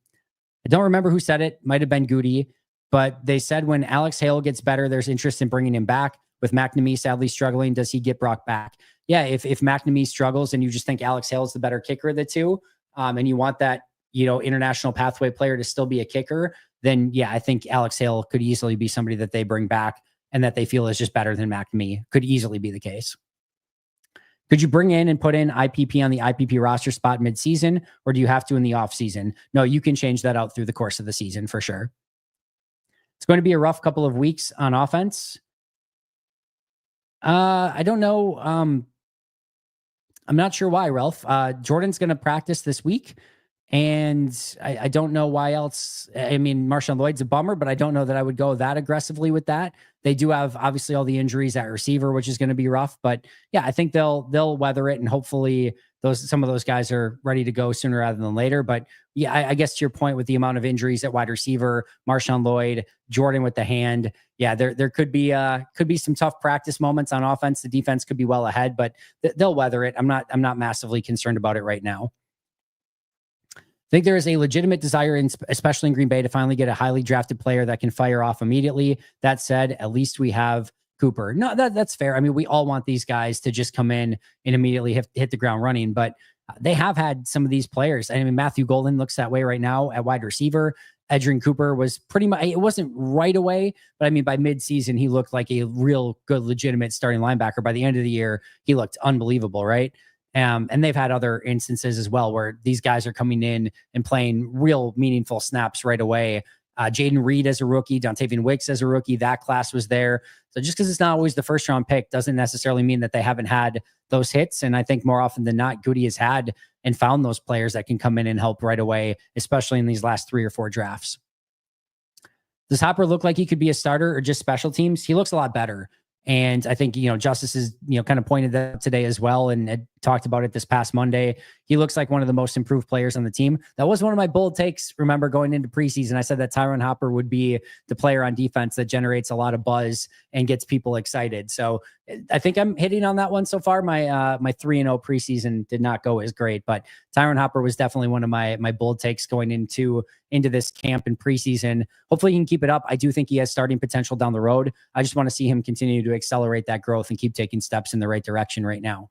I don't remember who said it. Might have been Goody, but they said when Alex Hale gets better, there's interest in bringing him back. With McNamee sadly struggling, does he get brought back? Yeah, if McNamee struggles and you just think Alex Hale is the better kicker of the two, and you want that, international pathway player to still be a kicker, then yeah, I think Alex Hale could easily be somebody that they bring back and that they feel is just better than McNamee. Could easily be the case. Could you bring in and put in IPP on the IPP roster spot mid-season, or do you have to in the off-season? No, you can change that out through the course of the season for sure. It's going to be a rough couple of weeks on offense. I don't know. I'm not sure why, Ralph. Jordan's going to practice this week, and I don't know why else. I mean, Marshawn Lloyd's a bummer, but I don't know that I would go that aggressively with that. They do have obviously all the injuries at receiver, which is going to be rough. But yeah, I think they'll weather it, and hopefully some of those guys are ready to go sooner rather than later. But yeah, I guess to your point with the amount of injuries at wide receiver, Marshawn Lloyd, Jordan with the hand, yeah, there could be some tough practice moments on offense. The defense could be well ahead, but they'll weather it. I'm not massively concerned about it right now. I think there is a legitimate desire, especially in Green Bay, to finally get a highly drafted player that can fire off immediately. That said, at least we have Cooper. No, that's fair. I mean, we all want these guys to just come in and immediately hit the ground running, but they have had some of these players. I mean, Matthew Golden looks that way right now at wide receiver. Edgerrin Cooper was pretty much, it wasn't right away, but I mean, by mid-season, he looked like a real good, legitimate starting linebacker. By the end of the year, he looked unbelievable, right? And they've had other instances as well where these guys are coming in and playing real meaningful snaps right away. Jaden Reed as a rookie, Dontavian Wicks as a rookie, that class was there. So just because it's not always the first round pick doesn't necessarily mean that they haven't had those hits. And I think more often than not, Goody has had and found those players that can come in and help right away, especially in these last 3 or 4 drafts. Does Hopper look like he could be a starter or just special teams? He looks a lot better. And I think, Justice is, kind of pointed that out today as well and had talked about it this past Monday. He looks like one of the most improved players on the team. That was one of my bold takes. Remember, going into preseason, I said that Tyron Hopper would be the player on defense that generates a lot of buzz and gets people excited. So I think I'm hitting on that one so far. My 3-0 preseason did not go as great, but Tyron Hopper was definitely one of my bold takes going into this camp and preseason. Hopefully he can keep it up. I do think he has starting potential down the road. I just want to see him continue to accelerate that growth and keep taking steps in the right direction right now.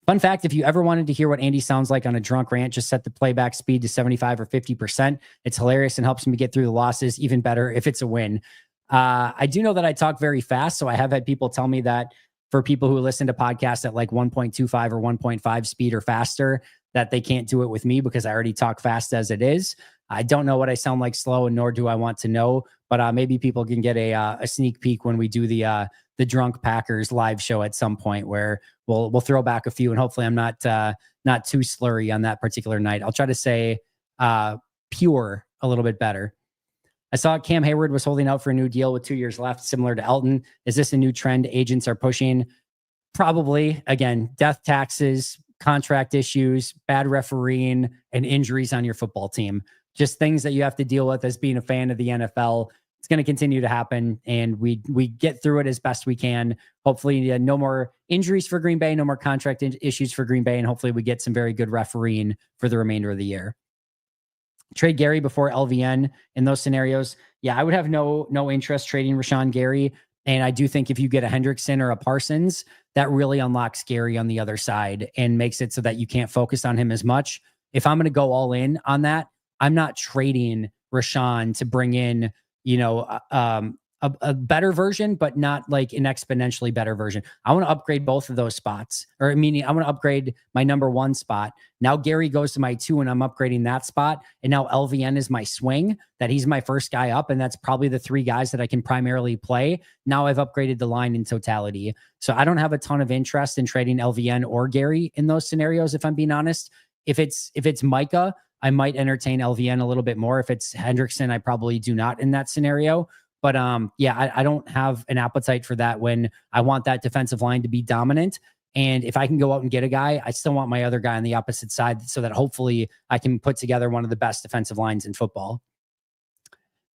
Fun fact, if you ever wanted to hear what Andy sounds like on a drunk rant, just set the playback speed to 75 or 50%. It's hilarious and helps me get through the losses. Even better if it's a win. I do know that I talk very fast, so I have had people tell me that for people who listen to podcasts at like 1.25 or 1.5 speed or faster, that they can't do it with me because I already talk fast as it is. I don't know what I sound like slow, and nor do I want to know, but maybe people can get a sneak peek when we do the Drunk Packers live show at some point, where we'll throw back a few, and hopefully I'm not too slurry on that particular night. I'll try to say pure a little bit better. I saw Cam Hayward was holding out for a new deal with 2 years left, similar to Elton. Is this a new trend agents are pushing? Probably. Again, death taxes, contract issues, bad refereeing, and injuries on your football team. Just things that you have to deal with as being a fan of the NFL. It's going to continue to happen, and we get through it as best we can. Hopefully, no more injuries for Green Bay, no more contract issues for Green Bay, and hopefully we get some very good refereeing for the remainder of the year. Trade Gary before LVN in those scenarios. Yeah, I would have no interest trading Rashawn Gary. And I do think if you get a Hendrickson or a Parsons, that really unlocks Gary on the other side and makes it so that you can't focus on him as much. If I'm going to go all in on that, I'm not trading Rashawn to bring in, a better version, but not like an exponentially better version. I want to upgrade both of those spots, or meaning I want to upgrade my number 1 spot. Now Gary goes to my 2 and I'm upgrading that spot. And now LVN is my swing, that he's my first guy up. And that's probably the 3 guys that I can primarily play. Now I've upgraded the line in totality. So I don't have a ton of interest in trading LVN or Gary in those scenarios, if I'm being honest. If it's Micah, I might entertain LVN a little bit more. If it's Hendrickson, I probably do not in that scenario. But I don't have an appetite for that when I want that defensive line to be dominant. And if I can go out and get a guy, I still want my other guy on the opposite side so that hopefully I can put together one of the best defensive lines in football.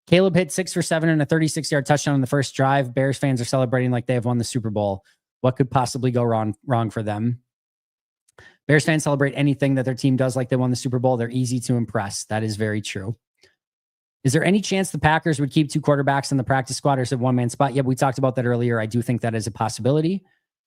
Caleb hit 6 for 7 and a 36-yard touchdown on the first drive. Bears fans are celebrating like they have won the Super Bowl. What could possibly go wrong for them? Bears fans celebrate anything that their team does like they won the Super Bowl. They're easy to impress. That is very true. Is there any chance the Packers would keep 2 quarterbacks in the practice squad or is it one-man spot? Yeah, we talked about that earlier. I do think that is a possibility. Do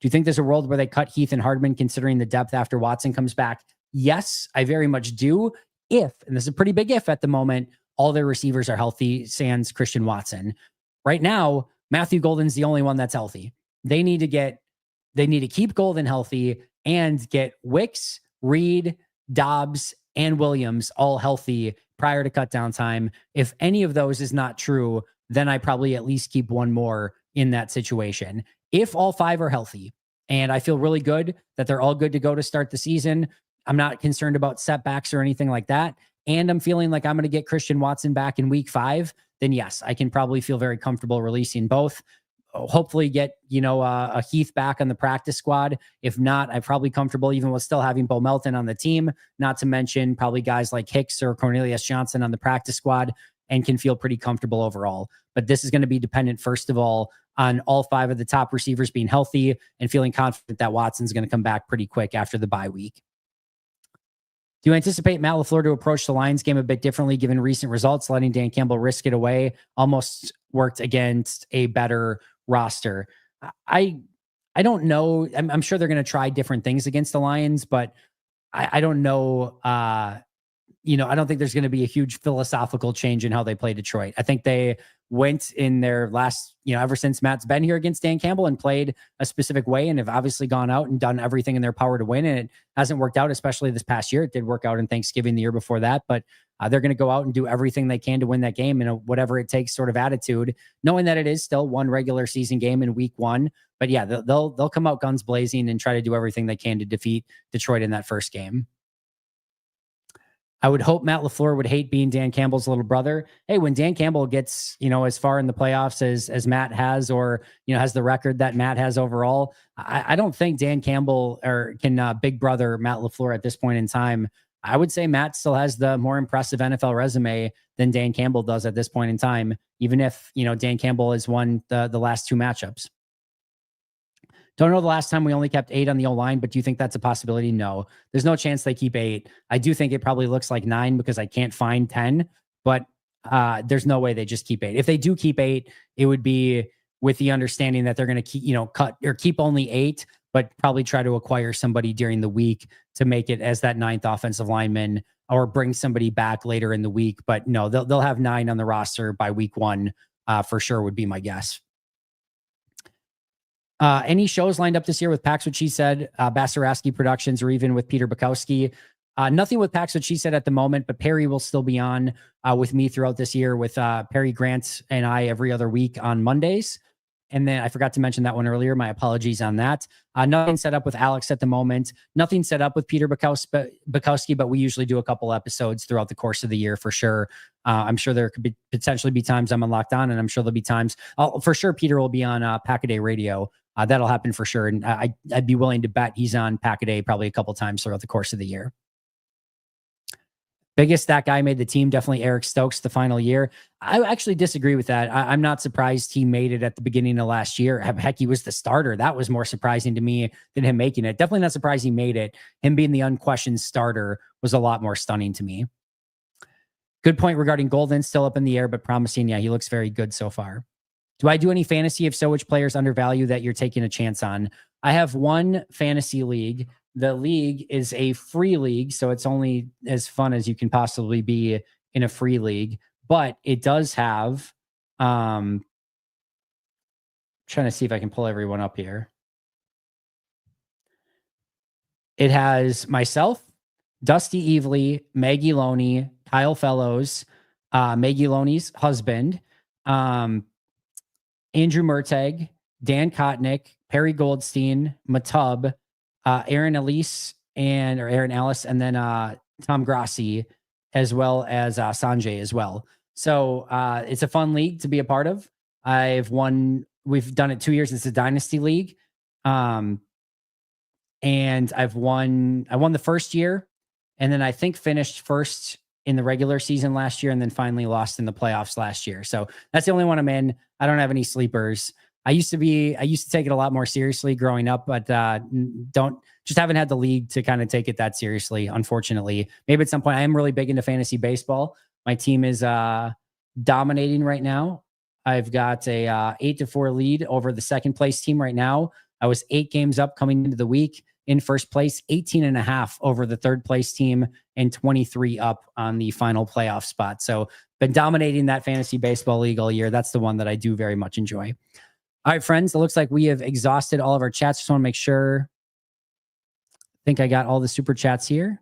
you think there's a world where they cut Heath and Hardman considering the depth after Watson comes back? Yes, I very much do. If, and this is a pretty big if at the moment, all their receivers are healthy, sans Christian Watson. Right now, Matthew Golden's the only one that's healthy. They need to keep Golden healthy and get Wicks, Reed, Dobbs, and Williams all healthy prior to cut down time. If any of those is not true, then I probably at least keep one more in that situation. If all 5 are healthy, and I feel really good that they're all good to go to start the season, I'm not concerned about setbacks or anything like that, and I'm feeling like I'm going to get Christian Watson back in week 5, then yes, I can probably feel very comfortable releasing both. Hopefully get, a Heath back on the practice squad. If not, I'm probably comfortable even with still having Bo Melton on the team, not to mention probably guys like Hicks or Cornelius Johnson on the practice squad, and can feel pretty comfortable overall. But this is going to be dependent, first of all, on all 5 of the top receivers being healthy and feeling confident that Watson's going to come back pretty quick after the bye week. Do you anticipate Matt LaFleur to approach the Lions game a bit differently given recent results? Letting Dan Campbell risk it away almost worked against a better roster. I don't know. I'm sure they're going to try different things against the Lions, but I don't know. I don't think there's going to be a huge philosophical change in how they play Detroit. I think they went in their last, ever since Matt's been here against Dan Campbell and played a specific way and have obviously gone out and done everything in their power to win. And it hasn't worked out, especially this past year. It did work out in Thanksgiving the year before that, but they're going to go out and do everything they can to win that game in a whatever it takes sort of attitude, knowing that it is still one regular season game in week 1. But yeah, they'll come out guns blazing and try to do everything they can to defeat Detroit in that first game. I would hope Matt LaFleur would hate being Dan Campbell's little brother. Hey, when Dan Campbell gets, as far in the playoffs as Matt has, or, has the record that Matt has overall, I don't think Dan Campbell or can big brother Matt LaFleur at this point in time. I would say Matt still has the more impressive NFL resume than Dan Campbell does at this point in time, even if, Dan Campbell has won the last 2 matchups. Don't know the last time we only kept 8 on the O-line, but do you think that's a possibility? No, there's no chance they keep 8. I do think it probably looks like 9 because I can't find 10, but there's no way they just keep 8. If they do keep 8, it would be with the understanding that they're going to keep, cut or keep only 8, but probably try to acquire somebody during the week to make it as that 9th offensive lineman, or bring somebody back later in the week. But no, they'll have 9 on the roster by week 1 for sure, would be my guess. Any shows lined up this year with Pax What She Said, Basarowski Productions, or even with Peter Bukowski? Nothing with Pax What She Said at the moment, but Perry will still be on with me throughout this year, with Perry Grant and I every other week on Mondays. And then I forgot to mention that one earlier. My apologies on that. Nothing set up with Alex at the moment. Nothing set up with Peter Bukowski, but we usually do a couple episodes throughout the course of the year for sure. I'm sure there could potentially be times I'm on Lockdown, and I'm sure there'll be times for sure Peter will be on Pack-A-Day Radio. That'll happen for sure. And I'd be willing to bet he's on Pack-A-Day probably a couple times throughout the course of the year. Biggest that guy made the team, definitely Eric Stokes the final year. I actually disagree with that. I'm not surprised he made it at the beginning of last year. Heck, he was the starter. That was more surprising to me than him making it. Definitely not surprised he made it. Him being the unquestioned starter was a lot more stunning to me. Good point regarding Golden, still up in the air, but promising. Yeah, he looks very good so far. Do I do any fantasy? If so, which players undervalue that you're taking a chance on? I have one fantasy league. The league is a free league, so it's only as fun as you can possibly be in a free league. But it does have, trying to see if I can pull everyone up here. It has myself, Dusty Evely, Maggie Loney, Kyle Fellows, Maggie Loney's husband, Andrew Murtag, Dan Kotnick, Perry Goldstein, Matub, Aaron Ellis, Aaron Ellis, and then Tom Grassi, as well as Sanjay as well. So it's a fun league to be a part of. We've done it 2 years. It's a dynasty league. And I won the first year, and then I think finished first in the regular season last year, and then finally lost in the playoffs last year. So that's the only one I'm in. I don't have any sleepers. I used to take it a lot more seriously growing up, but haven't had the league to kind of take it that seriously, unfortunately. Maybe at some point. I am really big into fantasy baseball. My team is dominating right now. I've got a 8-4 lead over the second place team right now. I was 8 games up coming into the week in first place, 18.5 over the third place team, and 23 up on the final playoff spot. So been dominating that fantasy baseball league all year. That's the one that I do very much enjoy. All right, friends, it looks like we have exhausted all of our chats. Just want to make sure. I think I got all the super chats here.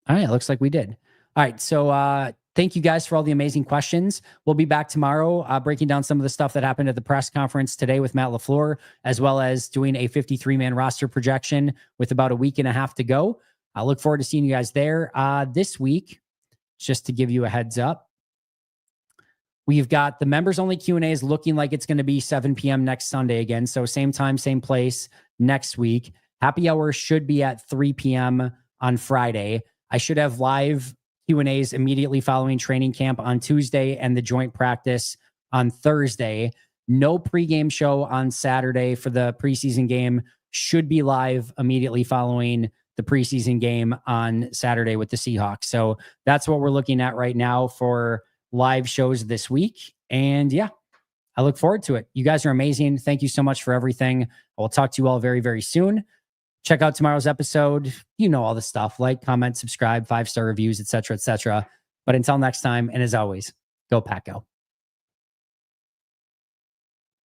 All right, it looks like we did. All right, so thank you guys for all the amazing questions. We'll be back tomorrow breaking down some of the stuff that happened at the press conference today with Matt LaFleur, as well as doing a 53-man roster projection with about a week and a half to go. I look forward to seeing you guys there this week. Just to give you a heads up, we've got the members only Q&As looking like it's going to be 7 p.m. next Sunday again. So same time, same place next week. Happy hour should be at 3 p.m. on Friday. I should have live Q&As immediately following training camp on Tuesday and the joint practice on Thursday. No pregame show on Saturday for the preseason game. Should be live immediately following the preseason game on Saturday with the Seahawks. So that's what we're looking at right now for live shows this week. And yeah, I look forward to it. You guys are amazing. Thank you so much for everything. I will talk to you all very, very soon. Check out tomorrow's episode. You know all the stuff. Like, comment, subscribe, 5-star reviews, etc., etc. But until next time, and as always, go Pack Go.